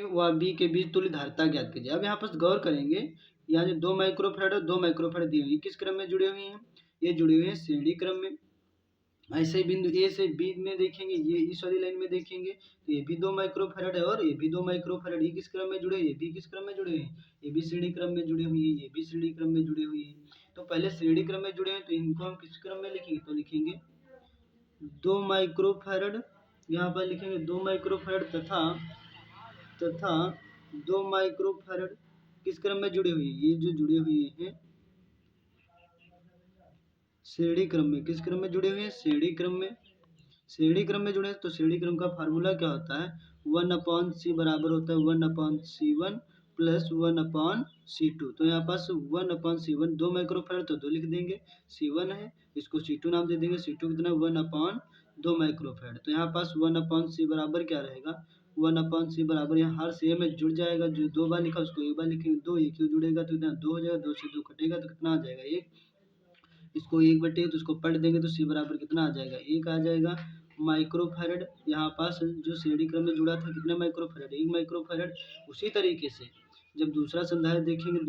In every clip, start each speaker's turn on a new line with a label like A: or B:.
A: व बी के बीच तुल्य धारिता ज्ञात कीजिए। अब यहाँ पर गौर करेंगे, यहाँ जो 2 माइक्रोफैराड और 2 माइक्रोफैराड दी हुई किस क्रम में जुड़े हुई हैं? ये जुड़ी हुई हैं श्रेणी क्रम में। ऐसे ही बिंदु ए से बी में देखेंगे, ये इस वाली लाइन में देखेंगे तो ये भी 2 माइक्रोफैराड है और ये भी 2 माइक्रोफैराड। ये किस क्रम में जुड़े हैं? ये भी किस क्रम में जुड़े हैं? ये भी श्रेणी क्रम में जुड़ी हुई है, ये भी श्रेणी क्रम में जुड़ी हुई है। तो पहले श्रेणी क्रम में जुड़े हैं तो इनको हम किस क्रम में लिखेंगे? तो लिखेंगे 2 माइक्रोफैराड, यहाँ पर लिखेंगे 2 माइक्रोफैराड तथा 2 माइक्रोफैराड किस क्रम में जुड़ी हुई है? ये जो जुड़ी हुई है श्रेणी क्रम में। किस क्रम में जुड़े हुए हैं? श्रेणी क्रम में। श्रेणी क्रम में जुड़े हैं तो श्रेणी क्रम का फार्मूला क्या होता है? 1/c बराबर होता है 1/c1 प्लस 1/c2। तो यहाँ पास 1/c1 2 माइक्रोफैराड तो 2 लिख देंगे, c1 है, इसको c2 नाम दे देंगे। c2 कितना? 1/2 माइक्रोफैराड। तो यहाँ पास 1/c बराबर क्या रहेगा? 1/c बराबर यहाँ हर सेम में जुड़ जाएगा, जो 2 बार लिखा उसको 1 बार लिखेंगे, 2 1 क्यों जुड़ेगा तो इतना 2 हो जाएगा, 2 से 2 कटेगा तो कितना आ जाएगा? 1। इसको 1 बटे तो इसको पलट देंगे तो c बराबर कितना आ जाएगा? 1 आ जाएगा माइक्रोफैराड। यहाँ पास जो श्रेणी क्रम में जुड़ा था कितने माइक्रोफैराड? 1 माइक्रोफैराड। उसी तरीके से जब दूसरा संधारित्र देखेंगे,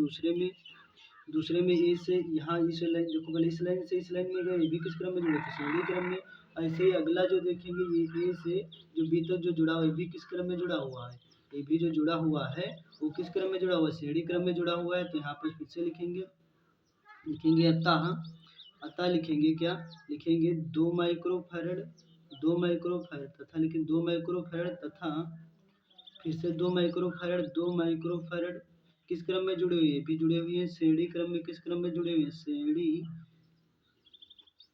A: दूसरे में ए से यहाँ इस लाइन देखो, पहले इस लाइन से इस लाइन में गए, ये भी किस क्रम में जुड़े थे? श्रेणी क्रम में। ऐसे ही अगला जो देखेंगे, ये ए से जो बी तक जो जुड़ा हुआ है, भी किस क्रम में जुड़ा हुआ है? ये भी जो जुड़ा हुआ है वो किस क्रम में जुड़ा हुआ है? श्रेणी क्रम में जुड़ा हुआ है। तो यहाँ पर फिर से लिखेंगे अतः लिखेंगे क्या? लिखेंगे 2 माइक्रोफैराड तथा लिखेंगे 2 माइक्रोफैराड तथा फिर से 2 माइक्रोफैराड किस क्रम में जुड़े हुए हैं? भी जुड़े हुए हैं श्रेणी क्रम में। किस क्रम में जुड़े हुए हैं? श्रेणी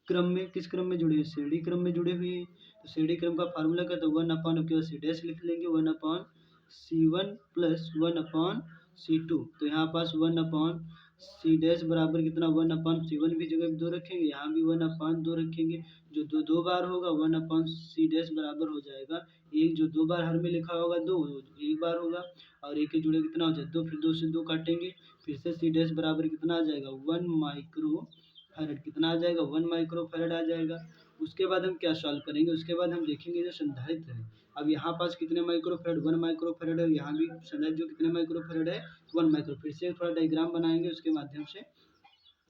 A: क्रम में। किस क्रम में जुड़े हैं? श्रेणी क्रम में जुड़े हुए हैं। तो श्रेणी क्रम का फार्मूला क्या था? 1/c डैश लिख लेंगे, 1/c1 प्लस 1/c2। तो यहाँ पास 1/c डैश बराबर कितना? 1/c1 भी जगह 2 रखेंगे, यहाँ भी 1/2 रखेंगे, जो 2 बार होगा 1/c डैश बराबर हो जाएगा 1। जो 2 बार हर में लिखा होगा 2, 1 बार होगा, और 1 के जुड़े कितना हो जाए? 2। फिर 2 से 2 काटेंगे, फिर से c डैश बराबर कितना आ जाएगा? 1 माइक्रोफैराड। कितना आ जाएगा? 1 माइक्रोफैराड आ जाएगा। उसके बाद हम क्या सॉल्व करेंगे? उसके बाद हम देखेंगे जो संधारित्र है, अब यहाँ पास कितने माइक्रोफैराड? 1 माइक्रोफैराड है, यहाँ भी संधारित्र जो कितने माइक्रोफैराड है? 1 माइक्रो। फिर से थोड़ा डायग्राम बनाएंगे, उसके माध्यम से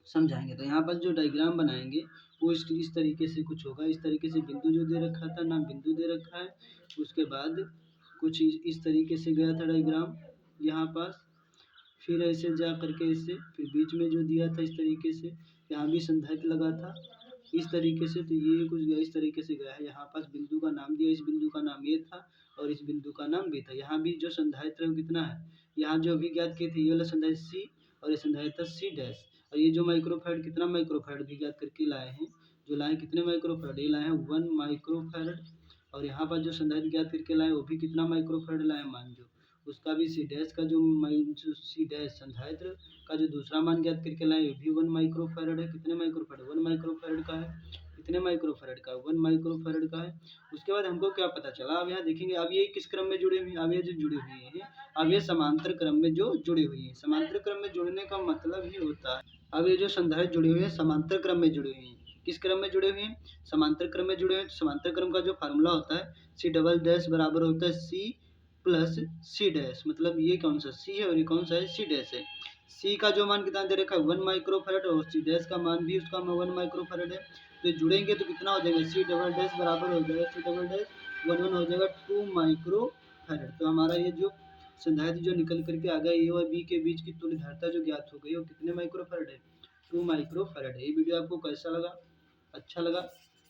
A: समझाएंगे। तो यहाँ पर जो डायग्राम बनाएंगे वो इस तरीके से कुछ होगा। इस तरीके से बिंदु जो दे रखा था, नाम बिंदु दे रखा है, उसके बाद कुछ इस तरीके से गया था डायग्राम यहाँ पास, फिर ऐसे जा करके इससे फिर बीच में जो दिया था इस तरीके से, यहाँ भी संधारित्र लगा था इस तरीके से। तो ये कुछ गया इस तरीके से गया है। यहाँ पास बिंदु का नाम दिया, इस बिंदु का नाम ये था और इस बिंदु का नाम भी था। यहाँ भी जो संधारित्र है कितना है? यहाँ जो अभी ज्ञात किए थे ये वाला संधारित्र सी और ये संधारित्र सी डैश, और ये जो माइक्रोफैराड कितना माइक्रोफैराड भी ज्ञात करके लाए हैं। जो लाए कितने माइक्रोफैराड? ये लाए हैं 1 माइक्रोफैराड। और यहाँ पर जो संधारित्र ज्ञात करके लाए वो भी कितना माइक्रोफैराड लाए? मान जो उसका भी सी डैश का जो सी डैश संधारित्र का जो दूसरा मान ज्ञात करके लाए वो भी 1 माइक्रोफैराड है। कितने माइक्रोफैराड? 1 माइक्रोफैराड का है। कितने माइक्रोफैराड का? 1 माइक्रोफैराड का है। उसके बाद हमको क्या पता चला? अब यहाँ देखेंगे, अब ये किस क्रम में जुड़े हुए हैं? अब ये जो जुड़े हुए हैं, अब ये समांतर क्रम में जो जुड़ी हुई है। समांतर क्रम में जुड़ने का मतलब ही होता है, अब ये जो संधारित्र जुड़े हुए हैं समांतर क्रम में जुड़े हुए हैं। किस क्रम में जुड़े हुए हैं? समांतर क्रम में जुड़े हुए हैं। समांतर क्रम का जो फार्मूला होता है सी डबल डैश बराबर होता है सी प्लस सी डैश। मतलब ये कौन सा सी है और ये कौन सा है? सी डैश है। सी का जो मान कितना दे रखा है? 1 माइक्रोफैराड, और सी डैश का मान भी उसका 1 माइक्रोफैराड है। तो जुड़ेंगे तो कितना हो जाएगा? सी डबल डैश बराबर हो जाएगा सी डबल डैश 1 हो जाएगा 2 माइक्रोफैराड। तो हमारा ये जो संधारित्र जो निकल करके आ गया, ए और बी के बीच की तुल्य धारिता जो ज्ञात हो गई वो कितने माइक्रोफैराड है? 2 माइक्रोफैराड है। ये वीडियो आपको कैसा लगा? अच्छा लगा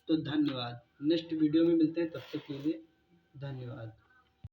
A: तो धन्यवाद। नेक्स्ट वीडियो में मिलते हैं, तब तक के लिए धन्यवाद।